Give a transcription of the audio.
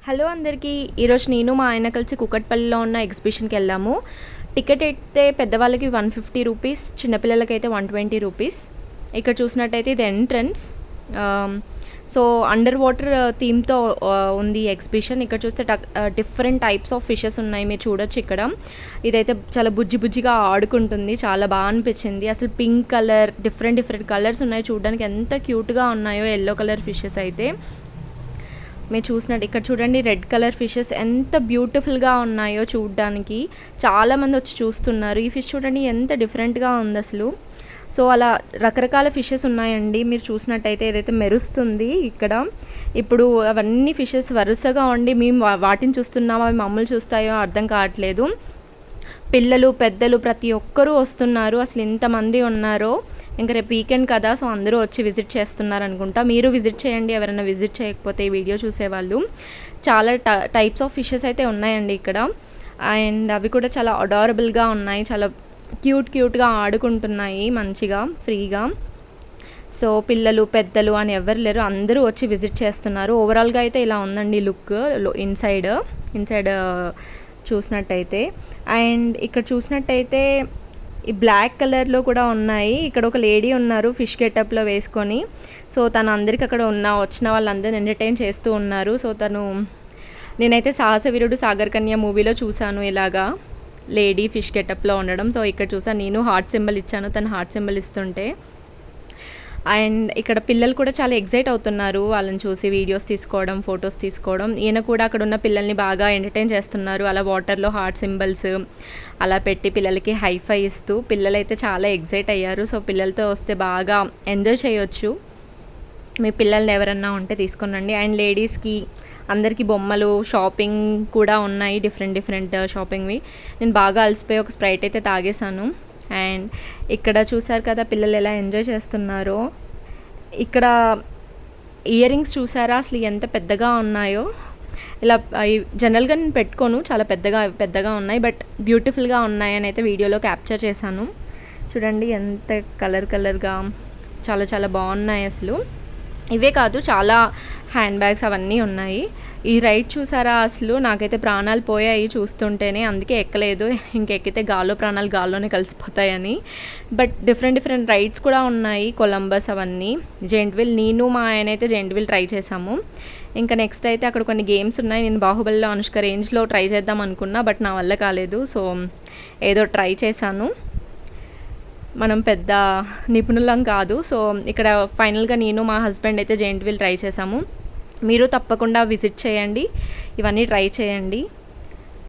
Hello అందరికీ. ఈరోజు నేను మా ఆయన కలిసి కూకట్పల్లిలో ఉన్న ఎగ్జిబిషన్కి వెళ్ళాము. టికెట్ అయితే పెద్దవాళ్ళకి 150 రూపీస్, చిన్నపిల్లలకైతే 120 రూపీస్. ఇక్కడ చూసినట్టయితే ఇది ఎంట్రన్స్. సో అండర్ వాటర్ థీమ్తో ఉంది ఎగ్జిబిషన్. ఇక్కడ చూస్తే డిఫరెంట్ టైప్స్ ఆఫ్ ఫిషెస్ ఉన్నాయి, మీరు చూడొచ్చు ఇక్కడ. ఇదైతే చాలా బుజ్జిగా ఆడుకుంటుంది, చాలా బాగా అనిపించింది. అసలు పింక్ కలర్, డిఫరెంట్ కలర్స్ ఉన్నాయి, చూడడానికి ఎంత క్యూట్గా ఉన్నాయో. ఎల్లో కలర్ ఫిషెస్ అయితే మీరు చూసినట్టు ఇక్కడ చూడండి, రెడ్ కలర్ ఫిషెస్ ఎంత బ్యూటిఫుల్గా ఉన్నాయో చూడడానికి. చాలామంది వచ్చి చూస్తున్నారు. ఈ ఫిష్ చూడండి ఎంత డిఫరెంట్గా ఉంది అసలు. సో అలా రకరకాల ఫిషెస్ ఉన్నాయండి. మీరు చూసినట్టయితే ఏదైతే మెరుస్తుంది ఇక్కడ. ఇప్పుడు అవన్నీ ఫిషెస్ వరుసగా ఉండి మేము వాటిని చూస్తున్నామో అవి మమ్మల్ని చూస్తాయో అర్థం కావట్లేదు. పిల్లలు పెద్దలు ప్రతి ఒక్కరూ వస్తున్నారు. అసలు ఎంతమంది ఉన్నారో. ఇంకా రేపు వీకెండ్ కదా, సో అందరూ వచ్చి విజిట్ చేస్తున్నారు అనుకుంటా. మీరు విజిట్ చేయండి ఎవరైనా విజిట్ చేయకపోతే, ఈ వీడియో చూసేవాళ్ళు. చాలా టైప్స్ ఆఫ్ ఫిషెస్ అయితే ఉన్నాయండి ఇక్కడ. అండ్ అవి కూడా చాలా అడారబుల్గా ఉన్నాయి, చాలా క్యూట్గా ఆడుకుంటున్నాయి మంచిగా ఫ్రీగా. సో పిల్లలు పెద్దలు అని ఎవరు లేరు, అందరూ వచ్చి విజిట్ చేస్తున్నారు. ఓవరాల్గా అయితే ఇలా ఉందండి లుక్ ఇన్సైడ్ చూసినట్టయితే. అండ్ ఇక్కడ చూసినట్టయితే ఈ బ్లాక్ కలర్లో కూడా ఉన్నాయి. ఇక్కడ ఒక లేడీ ఉన్నారు ఫిష్ గెటప్లో వేసుకొని. సో తను అందరికి అక్కడ వచ్చిన వాళ్ళందరిని ఎంటర్టైన్ చేస్తూ ఉన్నారు. సో నేనైతే సాహసవీరుడు సాగర్ కన్య మూవీలో చూశాను ఇలాగా లేడీ ఫిష్ గెటప్లో ఉండడం. సో ఇక్కడ చూసాను, నేను హార్ట్ సింబల్ ఇచ్చాను, తను హార్ట్ సింబల్ ఇస్తుంటే. అండ్ ఇక్కడ పిల్లలు కూడా చాలా ఎగ్జైట్ అవుతున్నారు వాళ్ళని చూసి, వీడియోస్ తీసుకోవడం, ఫొటోస్ తీసుకోవడం. ఈయన కూడా అక్కడ ఉన్న పిల్లల్ని బాగా ఎంటర్టైన్ చేస్తున్నారు. అలా వాటర్లో హార్ట్ సింబల్స్ అలా పెట్టి పిల్లలకి హైఫై ఇస్తూ పిల్లలైతే చాలా ఎగ్జైట్ అయ్యారు. సో పిల్లలతో వస్తే బాగా ఎంజాయ్ చేయొచ్చు. మీ పిల్లల్ని ఎవరన్నా ఉంటే తీసుకునండి. అండ్ లేడీస్కి అందరికీ బొమ్మలు, షాపింగ్ కూడా ఉన్నాయి, డిఫరెంట్ షాపింగ్వి. నేను బాగా అలసిపోయి ఒక స్ప్రైట్ అయితే తాగేశాను. అండ్ ఇక్కడ చూసారు కదా పిల్లలు ఎలా ఎంజాయ్ చేస్తున్నారో. ఇక్కడ ఇయర్ రింగ్స్ చూసారా అసలు ఎంత పెద్దగా ఉన్నాయో. ఇలా జనరల్గా నేను పెట్టుకోను, చాలా పెద్దగా ఉన్నాయి, బట్ బ్యూటిఫుల్గా ఉన్నాయని అయితే వీడియోలో క్యాప్చర్ చేశాను. చూడండి ఎంత కలర్గా చాలా బాగున్నాయి అసలు. ఇవే కాదు, చాలా హ్యాండ్ బ్యాగ్స్ అవన్నీ ఉన్నాయి. ఈ రైడ్ చూసారా అసలు నాకైతే ప్రాణాలు పోయాయి చూస్తుంటేనే, అందుకే ఎక్కలేదు. ఇంకెక్కితే ప్రాణాలు గాల్లోనే కలిసిపోతాయని. బట్ డిఫరెంట్ రైడ్స్ కూడా ఉన్నాయి, కొలంబస్ అవన్నీ. జెయింట్ వీల్, నేను మా ఆయన అయితే జెయింట్ వీల్ ట్రై చేసాము. ఇంకా నెక్స్ట్ అయితే అక్కడ కొన్ని గేమ్స్ ఉన్నాయి. నేను బాహుబలిలో అనుష్క రేంజ్లో ట్రై చేద్దాం అనుకున్నా, బట్ నా వల్ల కాలేదు. సో ఏదో ట్రై చేశాను. మనం పెద్ద నిపుణులం కాదు. సో ఇక్కడ ఫైనల్గా నేను మా హస్బెండ్ అయితే జెయింట్ వీల్ ట్రై చేసాము. మీరు తప్పకుండా విజిట్ చేయండి, ఇవన్నీ ట్రై చేయండి.